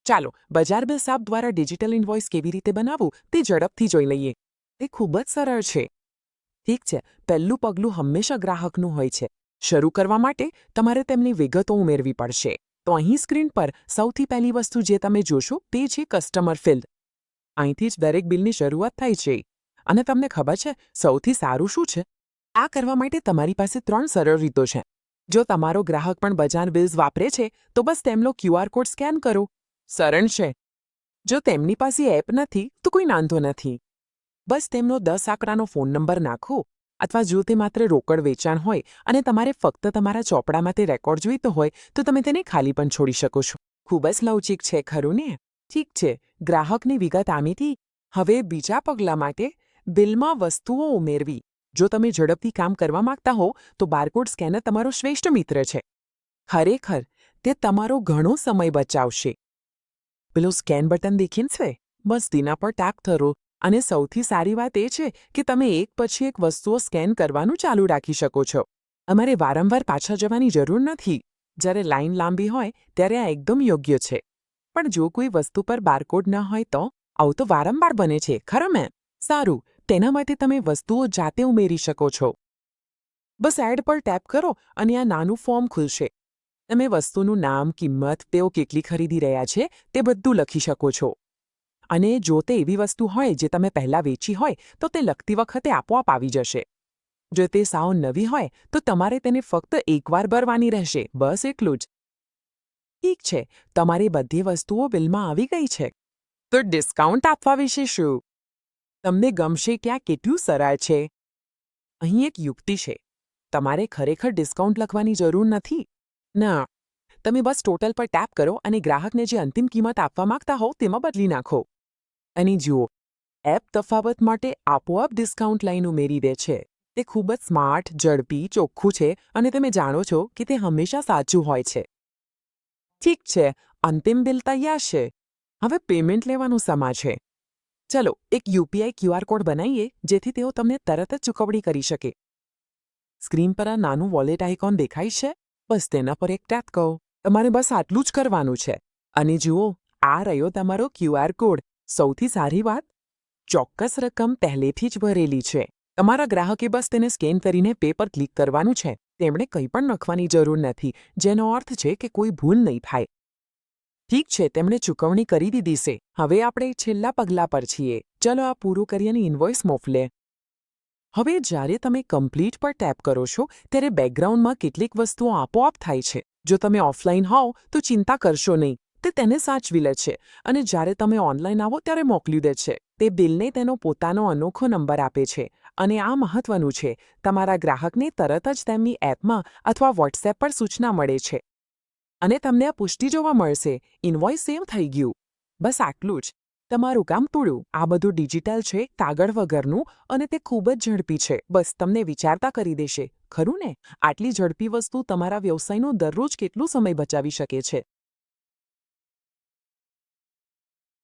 ચાલો બજાર bills app દ્વારા ડિજિટલ ઇનવોઇસ કેવી રીતે બનાવવું તે ઝડપથી જોઈ લઈએ. તે ખૂબ જ સરળ છે. ઠીક છે, પહેલું પગલું હંમેશા ગ્રાહકનું હોય છે. શરૂ કરવા માટે તમારે તેમની વિગતો ઉમેરવી પડશે. તો અહીં સ્ક્રીન પર સૌથી પહેલી વસ્તુ જે તમે જોશો તે છે કસ્ટમર ફિલ્ડ. અહીંથી જ દરેક બિલની શરૂઆત થાય છે. અને તમને ખબર છે સૌથી સારું શું છે? આ કરવા માટે તમારી પાસે 3 સરળ રીતો છે. જો તમારો ગ્રાહક પણ બજાર બિલ્સ વાપરે છે તો બસ તેમનો QR કોડ સ્કેન કરો. સરળ છે. જો તેમની પાસે એપ નથી તો કોઈ વાંધો નથી. બસ તેમનો 10 આંકડાનો ફોન નંબર નાખો. અથવા જો તે માત્ર રોકડ વેચાણ હોય અને તમારે ફક્ત તમારા ચોપડામાં તે રેકોર્ડ જોઈતો હોય તો તમે તેને ખાલી પણ છોડી શકો છો. ખૂબ જ લવચીક છે, ખરું ને? ઠીક છે, ગ્રાહકની વિગત આમીથી. હવે બીજા પગલા માટે બિલમાં વસ્તુઓ ઉમેરવી. જો તમે ઝડપથી કામ કરવા માંગતા હો તો બારકોડ સ્કેનર તમારો શ્રેષ્ઠ મિત્ર છે. ખરેખર, તે તમારો ઘણો સમય બચાવશે. પેલું સ્કેન બટન દેખીને છે, બસ તેના પર ટેપ કરો. અને સૌથી સારી વાત એ છે કે તમે એક પછી એક વસ્તુઓ સ્કેન કરવાનું ચાલુ રાખી શકો છો. અમારે વારંવાર પાછા જવાની જરૂર નથી. જ્યારે લાઈન લાંબી હોય ત્યારે આ એકદમ યોગ્ય છે. પણ જો કોઈ વસ્તુ પર બારકોડ ન હોય તો આવું તો વારંવાર બને છે, ખરું ને? સારું, તેના માટે તમે વસ્તુઓ જાતે ઉમેરી શકો છો. બસ એડ પર ટેપ કરો અને આ નાનું ફોર્મ ખુલશે. તમે વસ્તુનું નામ, કિંમત, તેઓ કેટલી ખરીદી રહ્યા છે તે બધું લખી શકો છો. અને જો તે એવી વસ્તુ હોય જે તમે પહેલાં વેચી હોય તો તે લખતી વખતે આપોઆપ આવી જશે. જો તે સાવ નવી હોય તો તમારે તેને ફક્ત એકવાર ભરવાની રહેશે, બસ એટલું જ. ઠીક છે, તમારી બધી વસ્તુઓ બિલમાં આવી ગઈ છે. તો ડિસ્કાઉન્ટ આપવા વિશે શું? તમને ગમશે કે આ કેટલું સરળ છે? અહીં એક યુક્તિ છે. તમારે ખરેખર ડિસ્કાઉન્ટ લખવાની જરૂર નથી. ના, તમે બસ ટોટલ પર ટેપ કરો અને ગ્રાહકને જે અંતિમ કિંમત આપવા માંગતા હો તેમાં બદલી નાખો. અને જુઓ, એપ તફાવત માટે આપોઆપ ડિસ્કાઉન્ટ લાઈન ઉમેરી દે છે. તે ખૂબ જ સ્માર્ટ, ઝડપી, ચોખ્ખું છે અને તમે જાણો છો કે તે હંમેશા સાચું હોય છે. ઠીક છે, અંતિમ બિલ તૈયાર છે. હવે પેમેન્ટ લેવાનો સમય છે. ચલો એક યુપીઆઈ QR કોડ બનાવીએ જેથી તેઓ તમને તરત જ ચૂકવણી કરી શકે. સ્ક્રીન પર આ નાનું વોલેટ આઇકોન દેખાય છે? બસ તેના પર એક ટેપ કરો. તમારે બસ આટલું જ કરવાનું છે. અને જુઓ, આ રહ્યો તમારો QR કોડ. સૌથી સારી વાત, ચોક્કસ રકમ પહેલેથી જ ભરેલી છે. તમારા ગ્રાહકે બસ તેને સ્કેન કરીને પે પર ક્લિક કરવાનું છે. તેમણે કંઈ પણ લખવાની જરૂર નથી, જેનો અર્થ છે કે કોઈ ભૂલ નહીં થાય. ઠીક છે, તેમણે ચૂકવણી કરી દીધી છે. હવે આપણે છેલ્લા પગલા પર છીએ. ચલો આ પૂરું કરી અને ઇનવોઇસ મોકલે. હવે જ્યારે તમે કમ્પ્લીટ પર ટેપ કરો છો ત્યારે બેકગ્રાઉન્ડમાં કેટલીક વસ્તુઓ આપોઆપ થાય છે. જો તમે ઓફલાઈન હોવ તો ચિંતા કરશો નહીં. તે તેને સાચવી લે છે અને જ્યારે તમે ઓનલાઈન આવો ત્યારે મોકલી દે છે. તે બિલને તેનો પોતાનો અનોખો નંબર આપે છે. અને આ મહત્વનું છે, તમારા ગ્રાહકને તરત જ તેમની એપમાં અથવા વોટ્સએપ પર સૂચના મળે છે. અને તમને આ પુષ્ટિ જોવા મળશે, ઇનવોઇસ સેવ થઈ ગયું. બસ આટલું જ. તમારું કામ પૂરું. આ બધું ડિજિટલ છે, કાગળ વગરનું, અને તે ખૂબ જ ઝડપી છે. બસ તમને વિચારતા કરી દેશે, ખરું ને? આટલી ઝડપી વસ્તુ તમારા વ્યવસાયનો દરરોજ કેટલો સમય બચાવી શકે છે?